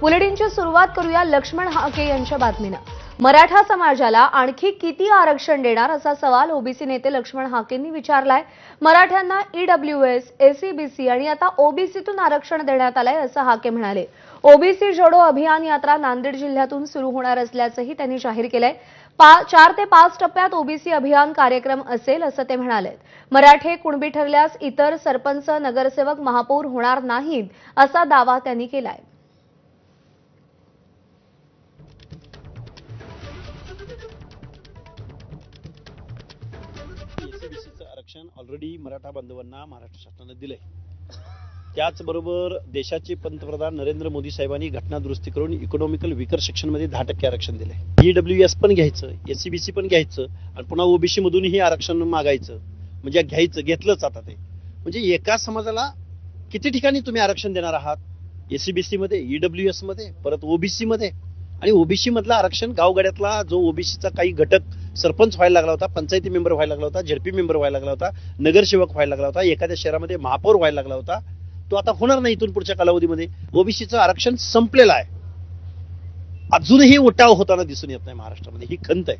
बुलेटिनची सुरुवात करूया लक्ष्मण हाके यांच्या बातमीनं। मराठा समाजाला आणखी किती आरक्षण देणार असा सवाल ओबीसी नेते लक्ष्मण हाकेंनी विचारलाय। मराठ्यांना ईडब्ल्यूएस, एससीबीसी आणि आता ओबीसीतून आरक्षण देण्यात आलंय असं हाके म्हणाले। ओबीसी जोडो अभियान यात्रा नांदेड जिल्ह्यातून सुरू होणार असल्याचंही त्यांनी जाहीर केलंय। 4 ते 5 टप्प्यात ओबीसी अभियान कार्यक्रम असेल असं ते म्हणाले। मराठे कुणबी ठरल्यास इतर सरपंच, नगरसेवक, महापौर होणार नाहीत असा दावा त्यांनी केलाय। एससीबीसीचं आरक्षण ऑलरेडी मराठा बांधवांना महाराष्ट्र शासनाने दिलंय। त्याचबरोबर देशाचे पंतप्रधान नरेंद्र मोदी साहेबांनी घटना दुरुस्ती करून इकॉनॉमिकल विकर सेक्शनमध्ये 10% आरक्षण दिलंय। ईडब्ल्यूएस पण घ्यायचं, एससीबीसी पण घ्यायचं आणि पुन्हा ओबीसी मधूनही आरक्षण मागायचं, म्हणजे घेतलंच आता ते। म्हणजे एका समाजाला किती ठिकाणी तुम्ही आरक्षण देणार आहात? एससीबीसी मध्ये, ईडब्ल्यूएस मध्ये, परत ओबीसी मध्ये। आणि ओबीसी मधलं आरक्षण गावगाड्यातला जो ओबीसीचा काही घटक सरपंच व्हायला लागला होता, पंचायती मेंबर व्हायला लागला होता, झेडपी मेंबर व्हायला लागला होता, नगरसेवक व्हायला लागला होता, एखाद्या शहरामध्ये महापौर व्हायला लागला होता, तो आता होणार नाही इथून पुढच्या कालावधीमध्ये। ओबीसीचं आरक्षण संपलेलं आहे। अजूनही उठाव होताना दिसून येत नाही महाराष्ट्रामध्ये, ही खंत आहे।